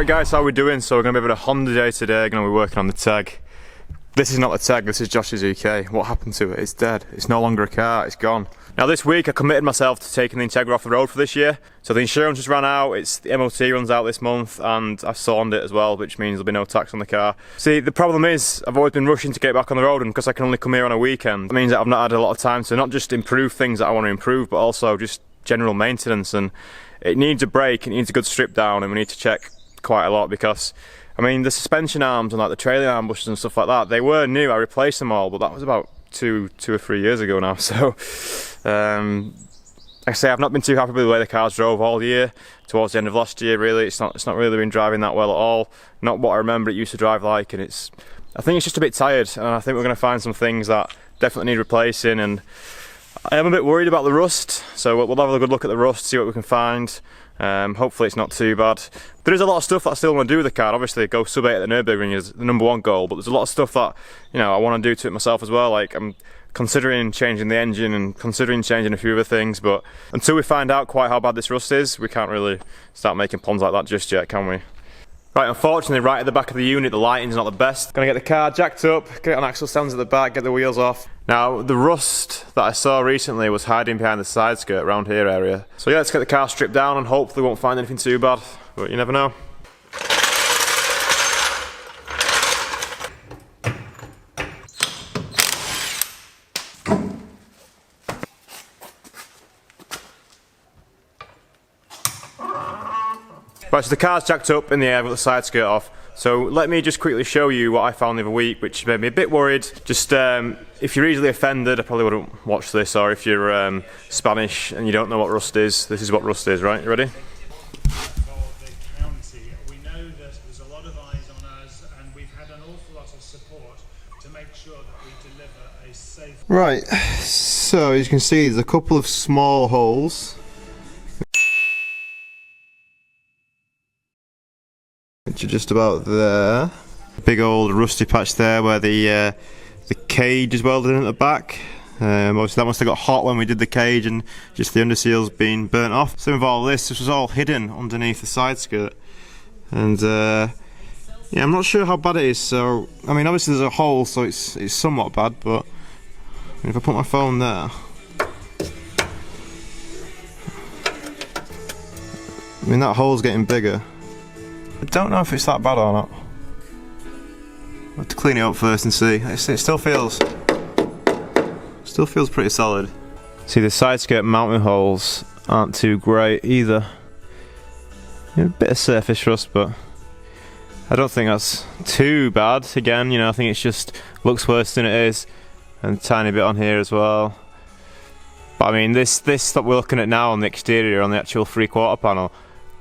Right guys, how are we doing? So we're going to be having a Honda day today, going to be working on the tag. This is not the tag, this is Josh's EK. What happened to it? It's dead. It's no longer a car, it's gone. Now this week I committed myself to taking the Integra off the road for this year. So the insurance just ran out, the MOT runs out this month, and I've sawned it as well, which means there'll be no tax on the car. See, the problem is, I've always been rushing to get back on the road, and because I can only come here on a weekend, it means that I've not had a lot of time to not just improve things that I want to improve, but also just general maintenance. And it needs a break, it needs a good strip down, and we need to check quite a lot because, I mean, the suspension arms and like the trailing arm bushes and stuff like that, they were new, I replaced them all, but that was about two or 3 years ago now. So like I say, I've not been too happy with the way the cars drove all year. Towards the end of last year, really, it's not really been driving that well at all. Not what I remember it used to drive like, and I think it's just a bit tired, and I think we're going to find some things that definitely need replacing. And I am a bit worried about the rust, so we'll have a good look at the rust, see what we can find. Hopefully it's not too bad. There is a lot of stuff that I still want to do with the car. Obviously go sub 8 at the Nürburgring is the #1 goal, but there's a lot of stuff that, you know, I want to do to it myself as well. Like, I'm considering changing the engine and considering changing a few other things, but until we find out quite how bad this rust is, we can't really start making plans like that just yet, can we? Right, unfortunately, right at the back of the unit, the lighting's not the best. Gonna get the car jacked up, get it on axle stands at the back, get the wheels off. Now, the rust that I saw recently was hiding behind the side skirt around here area. So yeah, let's get the car stripped down and hopefully we won't find anything too bad, but you never know. Right, so the car's jacked up in the air with the side skirt off. So let me just quickly show you what I found the other week, which made me a bit worried. Just if you're easily offended, I probably wouldn't watch this, or if you're Spanish and you don't know what rust is, this is what rust is, right? You ready? We know that there's a lot of eyes on us, and we've had an awful lot of support to make sure that we deliver a safe... Right, so as you can see, there's a couple of small holes. Which are just about there. Big old rusty patch there where the cage is welded in at the back. Obviously that must have got hot when we did the cage and just the underseal's been burnt off. So with all this was all hidden underneath the side skirt. And yeah, I'm not sure how bad it is. So I mean, obviously there's a hole, so it's somewhat bad. But I mean, if I put my phone there, I mean that hole's getting bigger. I don't know if it's that bad or not. I'll have to clean it up first and see. It still feels pretty solid. See, the side skirt mounting holes aren't too great either. A bit of surface rust, but I don't think that's too bad. Again, you know, I think it's just looks worse than it is, and a tiny bit on here as well. But I mean, this that we're looking at now on the exterior, on the actual 3/4 panel,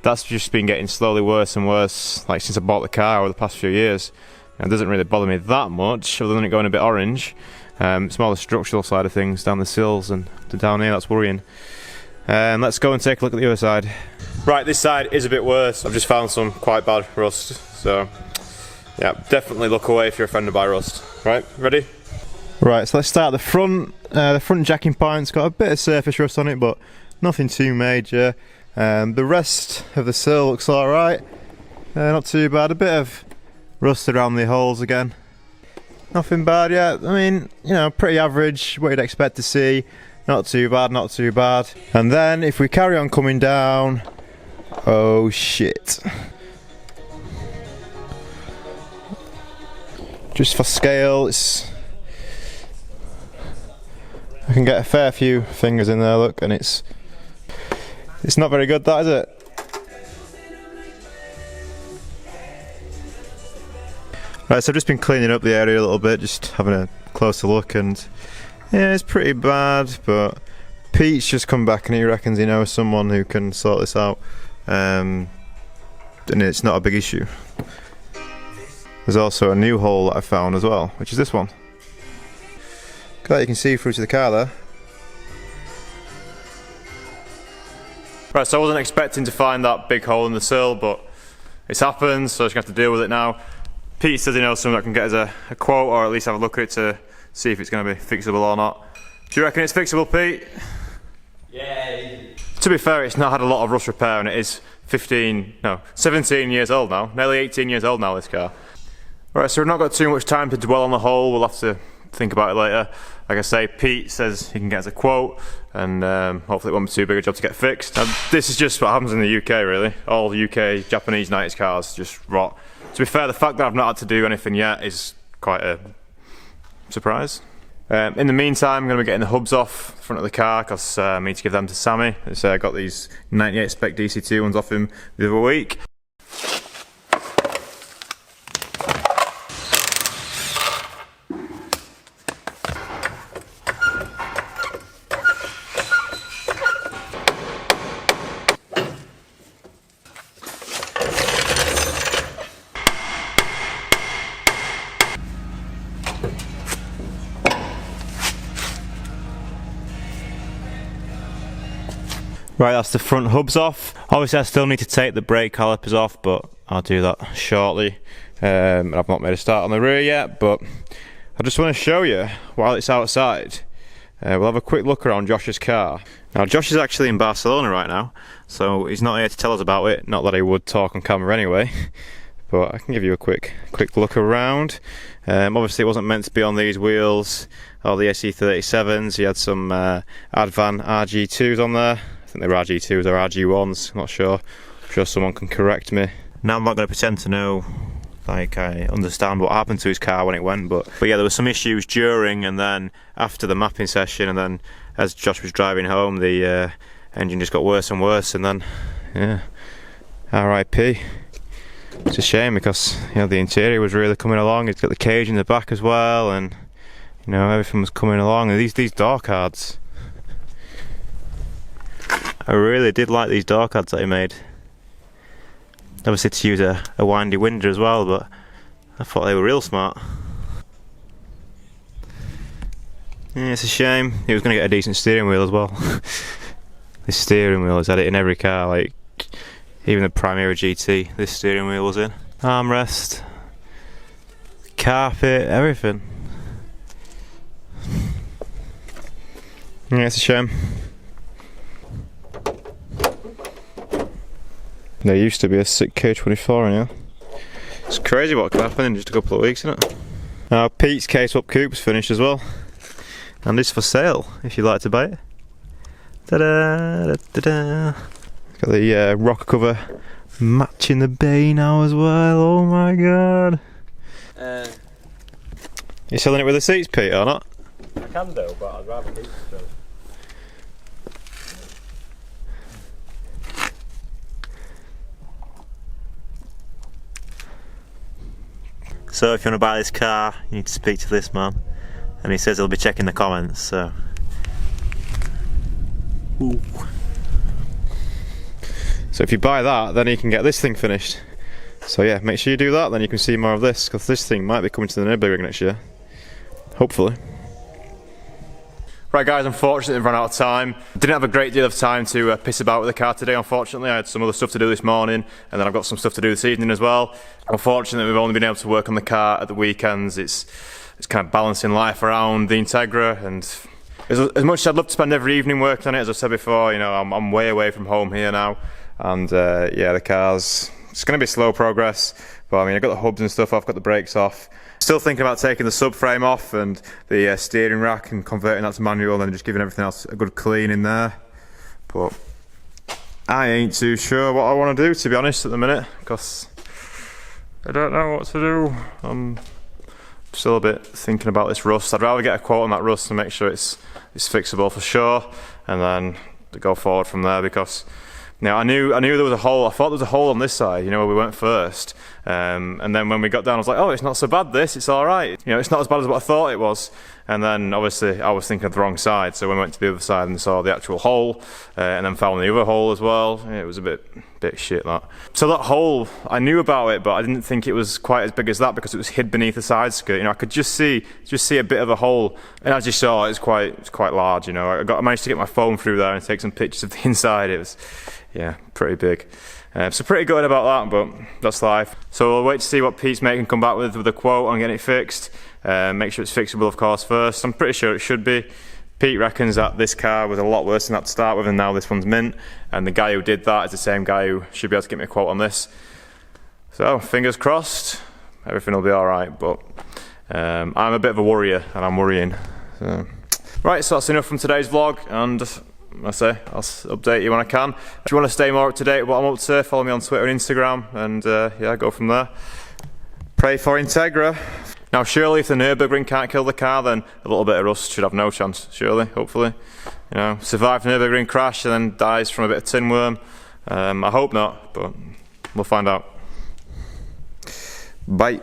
that's just been getting slowly worse and worse, like since I bought the car over the past few years. It doesn't really bother me that much, other than it going a bit orange. It's more the structural side of things, down the sills and down here, that's worrying. Let's go and take a look at the other side. Right, this side is a bit worse. I've just found some quite bad rust, so yeah, definitely look away if you're offended by rust. Right, ready? Right, so let's start at the front. The front jacking point's got a bit of surface rust on it, but nothing too major. The rest of the sill looks alright, not too bad. A bit of rust around the holes again. Nothing bad yet. I mean, you know, pretty average, what you'd expect to see. Not too bad, not too bad. And then if we carry on coming down, oh shit. Just for scale, I can get a fair few fingers in there, look, and it's not very good, that, is it? Right, so I've just been cleaning up the area a little bit, just having a closer look, and yeah, it's pretty bad, but Pete's just come back and he reckons he knows someone who can sort this out, and it's not a big issue. There's also a new hole that I found as well, which is this one. That you can see through to the car there. Right, so I wasn't expecting to find that big hole in the sill, but it's happened, so I'm just going to have to deal with it now. Pete says he knows someone that can get us a quote, or at least have a look at it to see if it's going to be fixable or not. Do you reckon it's fixable, Pete? Yeah. To be fair, it's not had a lot of rust repair and it is 17 years old now, nearly 18 years old now, this car. Alright, so we've not got too much time to dwell on the hole, we'll have to think about it later. Like I say, Pete says he can get us a quote, and hopefully it won't be too big a job to get fixed. Now, this is just what happens in the UK, really. All UK, Japanese 90s cars just rot. To be fair, the fact that I've not had to do anything yet is quite a surprise. In the meantime, I'm going to be getting the hubs off the front of the car because I need to give them to Sammy. So I got these 98 spec DC2 ones off him the other week. Right, that's the front hubs off. Obviously I still need to take the brake calipers off, but I'll do that shortly. I've not made a start on the rear yet, but I just want to show you while it's outside. We'll have a quick look around Josh's car. Now Josh is actually in Barcelona right now, so he's not here to tell us about it. Not that he would talk on camera anyway, but I can give you a quick look around. Obviously it wasn't meant to be on these wheels or the SE37s. He had some Advan RG2s on there. I think they were RG2s or RG1s, I'm not sure. I'm sure someone can correct me. Now I'm not going to pretend to know, like I understand what happened to his car when it went, but yeah, there were some issues during and then after the mapping session, and then as Josh was driving home, the engine just got worse and worse, and then, yeah, RIP. It's a shame because, you know, the interior was really coming along. It's got the cage in the back as well, and, you know, everything was coming along. And these door cards, I really did like these door cards that he made. Obviously to use a windy winder as well, but I thought they were real smart. Yeah, it's a shame. He was going to get a decent steering wheel as well. This steering wheel has had it in every car, like even the Primera GT, this steering wheel was in. Armrest, carpet, everything. Yeah, it's a shame. There used to be a sick K24 in here. It's crazy what could happen in just a couple of weeks, isn't it? Now Pete's case-up coupe's finished as well. And it's for sale, if you'd like to buy it. Ta-da! Ta-da! Got the rocker cover matching the bay now as well, oh my god! You selling it with the seats, Pete, or not? I can do, but I'd rather keep it still. So if you want to buy this car, you need to speak to this man. And he says he'll be checking the comments, so... Ooh. So if you buy that, then you can get this thing finished. So yeah, make sure you do that, then you can see more of this, because this thing might be coming to the Nürburgring next year. Hopefully. Right guys, unfortunately we've run out of time. Didn't have a great deal of time to piss about with the car today, unfortunately. I had some other stuff to do this morning, and then I've got some stuff to do this evening as well. Unfortunately we've only been able to work on the car at the weekends. It's kind of balancing life around the Integra, and as much as I'd love to spend every evening working on it, as I said before, you know, I'm way away from home here now, and yeah, the car's, it's going to be slow progress, but I mean, I've got the hubs and stuff off, got the brakes off. Still thinking about taking the subframe off and the steering rack and converting that to manual and just giving everything else a good clean in there. But I ain't too sure what I want to do, to be honest, at the minute, because I don't know what to do. I'm still a bit thinking about this rust. I'd rather get a quote on that rust and make sure it's fixable for sure, and then to go forward from there, because now I knew there was a hole. I thought there was a hole on this side, you know, where we went first. And then when we got down, I was like, oh, it's not so bad this, it's alright. You know, it's not as bad as what I thought it was. And then obviously I was thinking of the wrong side, so when we went to the other side and saw the actual hole, and then found the other hole as well, it was a bit shit, that. So that hole, I knew about it, but I didn't think it was quite as big as that because it was hid beneath the side skirt. You know, I could just see a bit of a hole, and as you saw, it's quite large. You know, I managed to get my phone through there and take some pictures of the inside. It was, yeah, pretty big. So pretty good about that, but that's life. So we'll wait to see what Pete's making come back with a quote on getting it fixed. Make sure it's fixable, of course, first. I'm pretty sure it should be, Pete reckons that this car was a lot worse than that to start with, and now this one's mint, and the guy who did that is the same guy who should be able to get me a quote on this. So fingers crossed, everything will be alright, but I'm a bit of a worrier and I'm worrying. So. Right, so that's enough from today's vlog, and I'll update you when I can. If you want to stay more up to date with what I'm up to, follow me on Twitter and Instagram, and yeah, go from there. Pray for Integra. Now surely if the Nürburgring can't kill the car, then a little bit of rust should have no chance, surely, hopefully. You know, survive the Nürburgring crash and then dies from a bit of tin worm. I hope not, but we'll find out. Bye.